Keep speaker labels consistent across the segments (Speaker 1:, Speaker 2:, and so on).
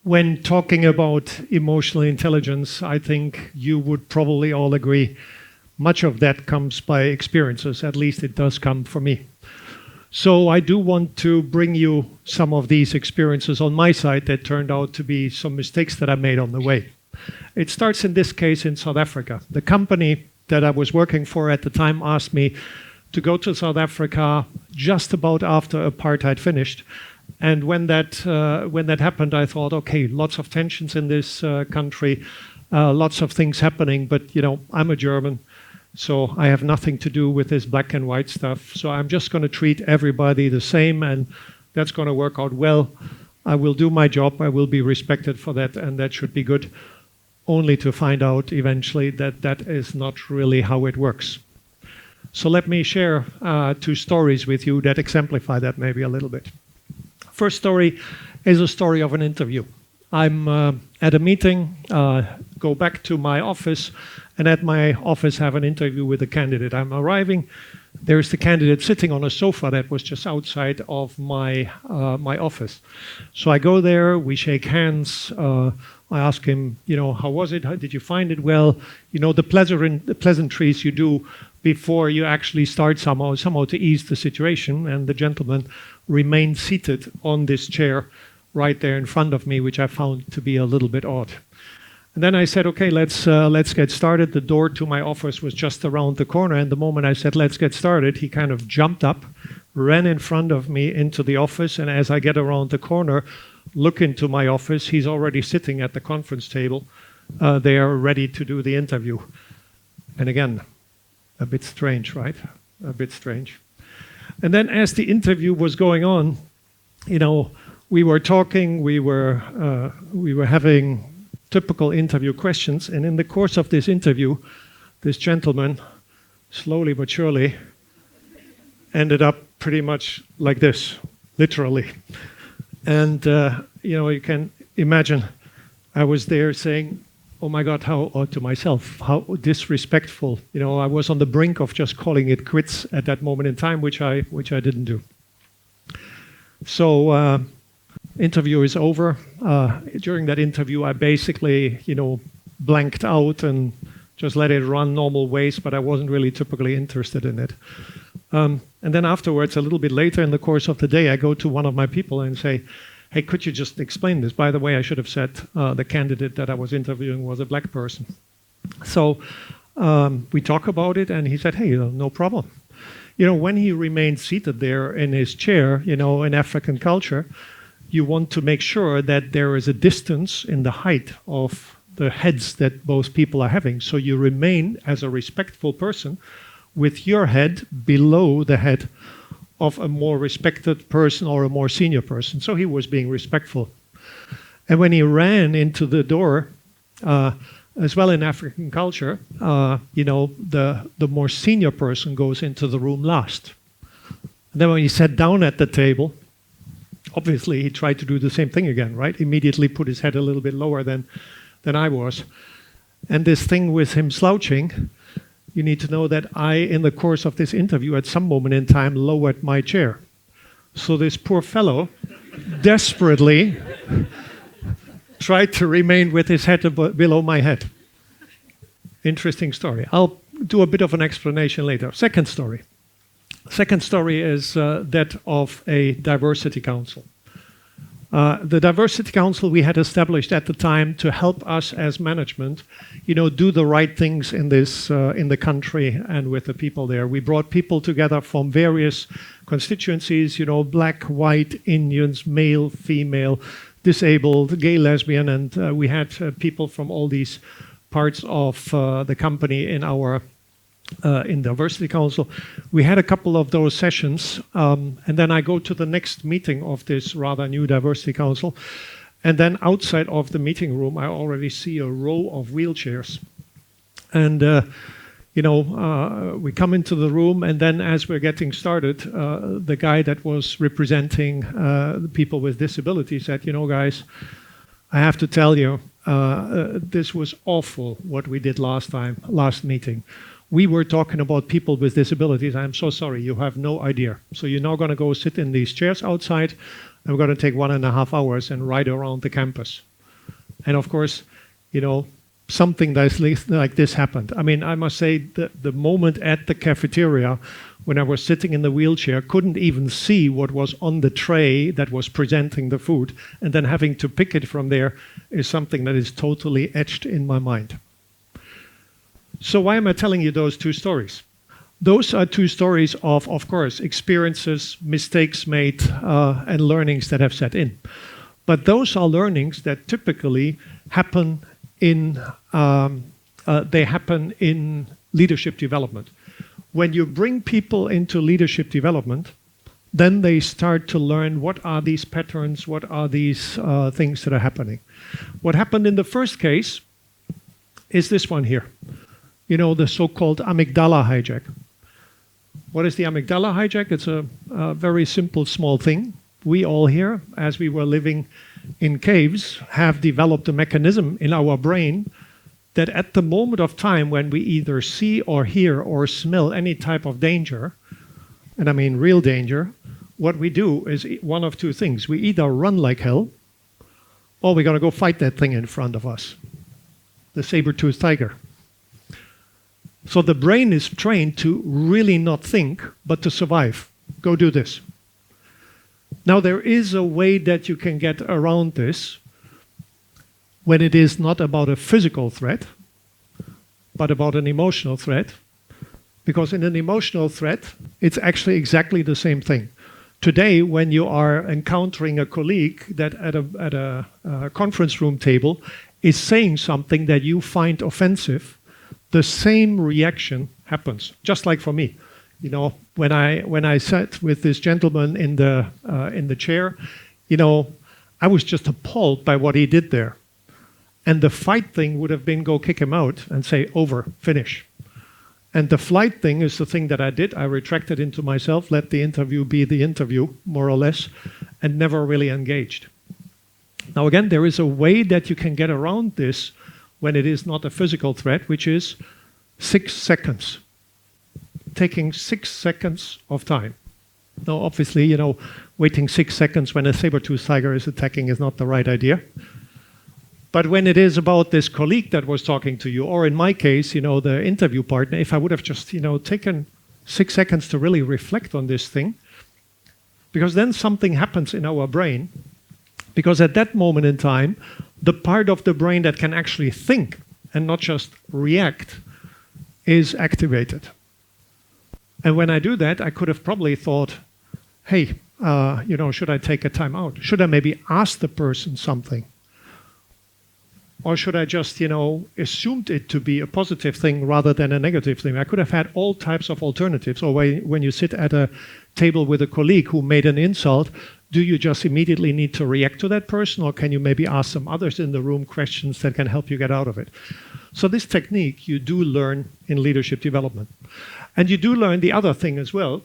Speaker 1: When talking about emotional intelligence, I think you would probably all agree much of that comes by experiences. At least it does come for me. So I do want to bring you some of these experiences on my side that turned out to be some mistakes that I made on the way. It starts in this case in South Africa. The company that I was working for at the time asked me to go to South Africa just about after apartheid finished. And when that happened, I thought, okay, lots of tensions in this country, lots of things happening, but I'm a German, so I have nothing to do with this black and white stuff. So I'm just going to treat everybody the same, and that's going to work out well. I will do my job, I will be respected for that, and that should be good, only to find out eventually that that is not really how it works. So let me share 2 stories with you that exemplify that maybe a little bit. First story is a story of an interview. I'm at a meeting, go back to my office, and at my office have an interview with a candidate. I'm arriving, there's the candidate sitting on a sofa that was just outside of my office. So I go there, we shake hands, I ask him, how was it? How did you find it well? The pleasantries you do before you actually start somehow to ease the situation. And the gentleman remained seated on this chair right there in front of me, which I found to be a little bit odd. And then I said, okay, let's get started. The door to my office was just around the corner. And the moment I said, let's get started, he kind of jumped up, ran in front of me into the office. And as I get around the corner, look into my office, he's already sitting at the conference table there, ready to do the interview. And again, a bit strange, right? A bit strange. And then as the interview was going on, we were talking, we were having typical interview questions, and in the course of this interview, this gentleman, slowly but surely, ended up pretty much like this, literally. And you can imagine, I was there saying, oh my God, to myself, how disrespectful. I was on the brink of just calling it quits at that moment in time, which I didn't do. So interview is over. During that interview, I basically, blanked out and just let it run normal ways, but I wasn't really typically interested in it. And then afterwards, a little bit later in the course of the day, I go to one of my people and say, hey, could you just explain this? By the way, I should have said the candidate that I was interviewing was a black person. So we talk about it, and he said, hey, no problem. When he remained seated there in his chair, in African culture, you want to make sure that there is a distance in the height of the heads that both people are having. So you remain as a respectful person with your head below the head of a more respected person or a more senior person. So he was being respectful. And when he ran into the door, as well in African culture, the more senior person goes into the room last. And then when he sat down at the table, obviously he tried to do the same thing again, right? Immediately put his head a little bit lower than I was. And this thing with him slouching, you need to know that I, in the course of this interview, at some moment in time, lowered my chair. So this poor fellow desperately tried to remain with his head below my head. Interesting story. I'll do a bit of an explanation later. Second story. Second story is that of a diversity council. The Diversity Council we had established at the time to help us as management, do the right things in the country and with the people there. We brought people together from various constituencies, black, white, Indians, male, female, disabled, gay, lesbian, and we had people from all these parts of the company in our in Diversity Council. We had a couple of those sessions, and then I go to the next meeting of this rather new Diversity Council, and then outside of the meeting room, I already see a row of wheelchairs. And, we come into the room, and then as we're getting started, the guy that was representing the people with disabilities said, guys, I have to tell you, this was awful what we did last meeting. We were talking about people with disabilities. I'm so sorry, you have no idea. So you're now going to go sit in these chairs outside, and we're going to take 1.5 hours and ride around the campus. And of course, something like this happened. I mean, I must say the moment at the cafeteria when I was sitting in the wheelchair, couldn't even see what was on the tray that was presenting the food, and then having to pick it from there is something that is totally etched in my mind. So why am I telling you those two stories? Those are two stories of course, experiences, mistakes made, and learnings that have set in. But those are learnings that typically happen in leadership development. When you bring people into leadership development, then they start to learn what are these patterns, what are these things that are happening. What happened in the first case is this one here. The so-called amygdala hijack. What is the amygdala hijack? It's a very simple, small thing. We all here, as we were living in caves, have developed a mechanism in our brain that at the moment of time when we either see or hear or smell any type of danger, and I mean real danger, what we do is one of two things. We either run like hell, or we're going to go fight that thing in front of us, the saber-toothed tiger. So the brain is trained to really not think, but to survive. Go do this. Now there is a way that you can get around this when it is not about a physical threat, but about an emotional threat. Because in an emotional threat, it's actually exactly the same thing. Today, when you are encountering a colleague that at a conference room table is saying something that you find offensive, the same reaction happens. Just like for me, when I sat with this gentleman in the chair, I was just appalled by what he did there. And the fight thing would have been go kick him out and say, over, finish. And the flight thing is the thing that I did. I retracted into myself, let the interview be the interview, more or less, and never really engaged. Now again, there is a way that you can get around this when it is not a physical threat, which is 6 seconds. Taking 6 seconds of time. Now obviously, waiting 6 seconds when a saber-toothed tiger is attacking is not the right idea. But when it is about this colleague that was talking to you, or in my case, the interview partner, if I would have just, taken 6 seconds to really reflect on this thing, because then something happens in our brain, because at that moment in time, the part of the brain that can actually think and not just react is activated. And when I do that, I could have probably thought, hey, should I take a time out? Should I maybe ask the person something? Or should I just, assumed it to be a positive thing rather than a negative thing? I could have had all types of alternatives. Or when you sit at a table with a colleague who made an insult, do you just immediately need to react to that person? Or can you maybe ask some others in the room questions that can help you get out of it? So this technique you do learn in leadership development. And you do learn the other thing as well.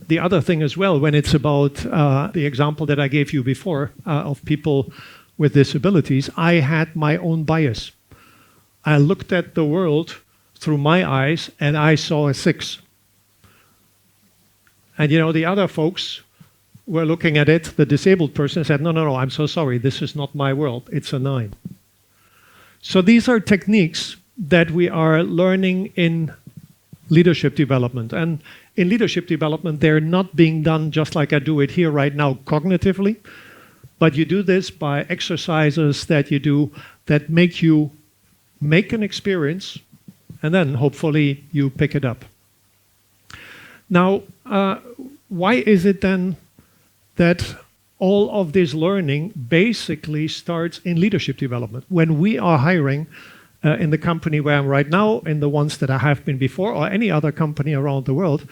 Speaker 1: The other thing as well, when it's about the example that I gave you before of people with disabilities, I had my own bias. I looked at the world through my eyes and I saw a 6. And the other folks were looking at it, the disabled person said, no, I'm so sorry, this is not my world, it's a 9. So these are techniques that we are learning in leadership development. And in leadership development, they're not being done just like I do it here right now cognitively, but you do this by exercises that you do that make you make an experience, and then hopefully you pick it up. Now, why is it then that all of this learning basically starts in leadership development? When we are hiring in the company where I'm right now, in the ones that I have been before, or any other company around the world,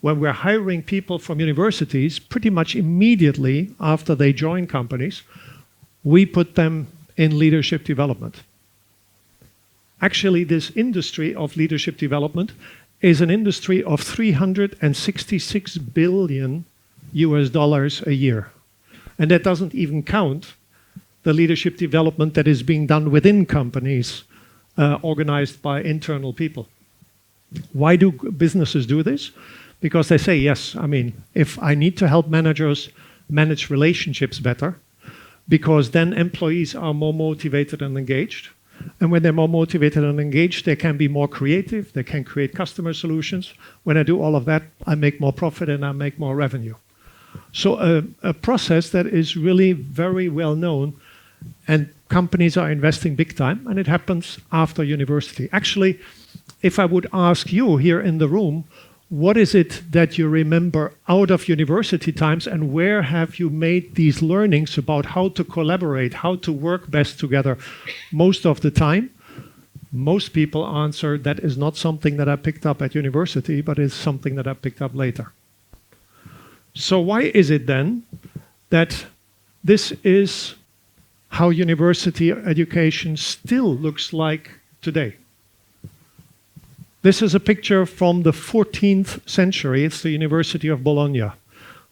Speaker 1: when we're hiring people from universities, pretty much immediately after they join companies, we put them in leadership development. Actually, this industry of leadership development is an industry of $366 billion a year. And that doesn't even count the leadership development that is being done within companies organized by internal people. Why do businesses do this? Because they say, yes, if I need to help managers manage relationships better, because then employees are more motivated and engaged. And when they're more motivated and engaged, they can be more creative, they can create customer solutions. When I do all of that, I make more profit and I make more revenue. So a process that is really very well known, and companies are investing big time, and it happens after university. Actually, if I would ask you here in the room, what is it that you remember out of university times, and where have you made these learnings about how to collaborate, how to work best together most of the time? Most people answer that is not something that I picked up at university, but is something that I picked up later. So why is it then that this is how university education still looks like today? This is a picture from the 14th century. It's the University of Bologna.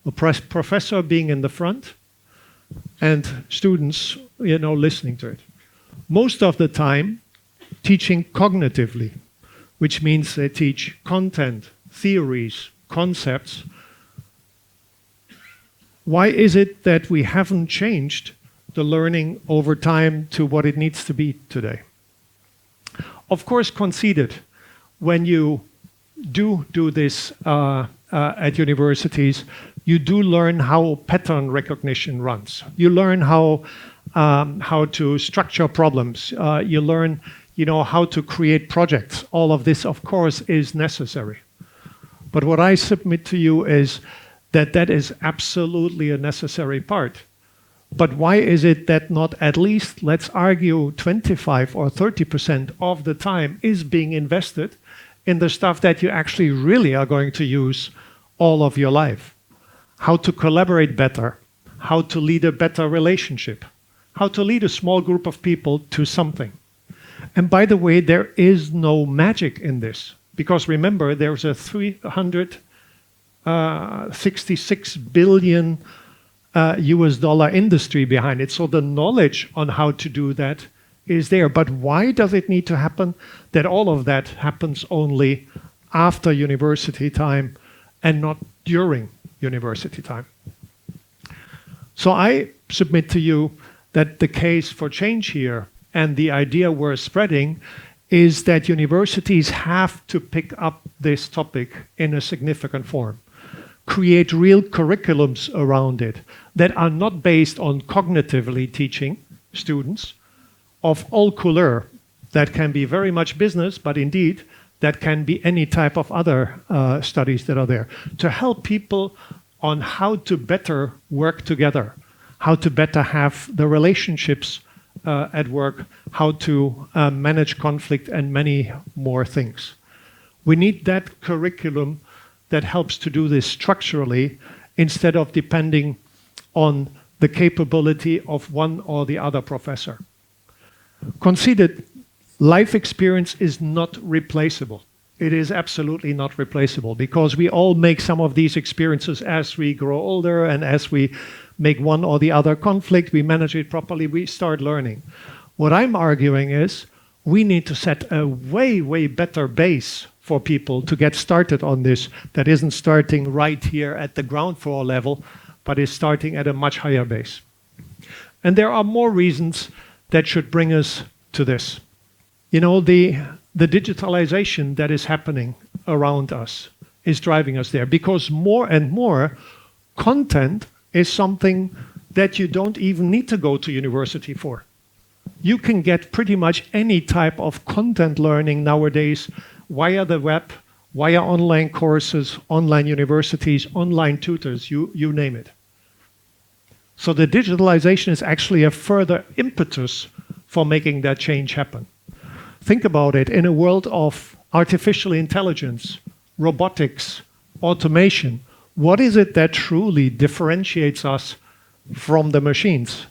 Speaker 1: A professor being in the front and students, listening to it. Most of the time, teaching cognitively, which means they teach content, theories, concepts. Why is it that we haven't changed the learning over time to what it needs to be today? Of course, conceded, when you do this at universities, you do learn how pattern recognition runs. You learn how to structure problems. You learn, how to create projects. All of this, of course, is necessary. But what I submit to you is that is absolutely a necessary part. But why is it that not at least, let's argue, 25 or 30% of the time is being invested in the stuff that you actually really are going to use all of your life? How to collaborate better, how to lead a better relationship, how to lead a small group of people to something. And by the way, there is no magic in this, because remember, there's a $366 billion US dollar industry behind it. So the knowledge on how to do that is there. But why does it need to happen that all of that happens only after university time and not during university time? So I submit to you that the case for change here, and the idea we're spreading, is that universities have to pick up this topic in a significant form. Create real curriculums around it that are not based on cognitively teaching students of all couleur. That can be very much business, but indeed, that can be any type of other studies that are there. To help people on how to better work together, how to better have the relationships at work, how to manage conflict, and many more things. We need that curriculum that helps to do this structurally, instead of depending on the capability of one or the other professor. Conceded, life experience is not replaceable. It is absolutely not replaceable, because we all make some of these experiences as we grow older, and as we make one or the other conflict, we manage it properly, we start learning. What I'm arguing is we need to set a way, way better base for people to get started on this, that isn't starting right here at the ground floor level, but is starting at a much higher base. And there are more reasons that should bring us to this. The digitalization that is happening around us is driving us there, because more and more content is something that you don't even need to go to university for. You can get pretty much any type of content learning nowadays via the web, via online courses, online universities, online tutors, you name it. So the digitalization is actually a further impetus for making that change happen. Think about it, in a world of artificial intelligence, robotics, automation, what is it that truly differentiates us from the machines?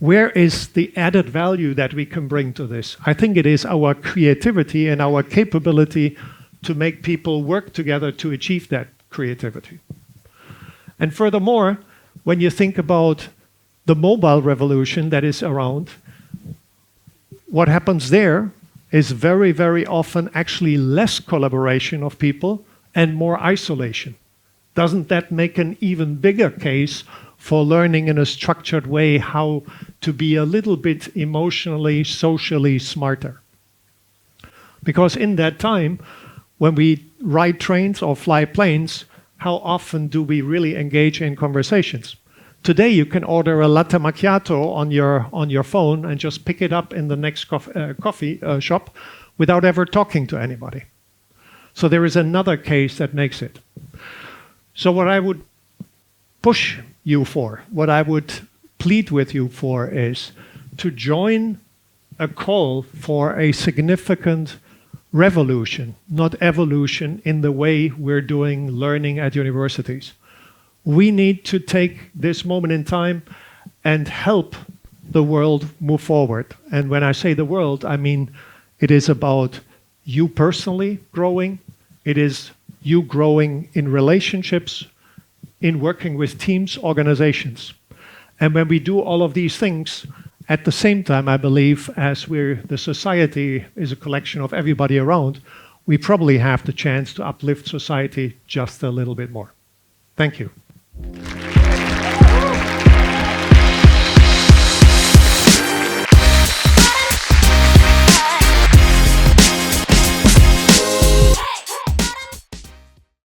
Speaker 1: Where is the added value that we can bring to this? I think it is our creativity and our capability to make people work together to achieve that creativity. And furthermore, when you think about the mobile revolution that is around, what happens there is very, very often actually less collaboration of people and more isolation. Doesn't that make an even bigger case for learning in a structured way how to be a little bit emotionally, socially smarter. Because in that time, when we ride trains or fly planes, how often do we really engage in conversations? Today, you can order a latte macchiato on your phone and just pick it up in the next coffee shop without ever talking to anybody. So there is another case that makes it. So what I would push you for, what I would plead with you for is to join a call for a significant revolution, not evolution, in the way we're doing learning at universities. We need to take this moment in time and help the world move forward. And when I say the world, I mean it is about you personally growing, it is you growing in relationships, in working with teams, organizations. And when we do all of these things, at the same time, I believe, as the society is a collection of everybody around, we probably have the chance to uplift society just a little bit more. Thank you.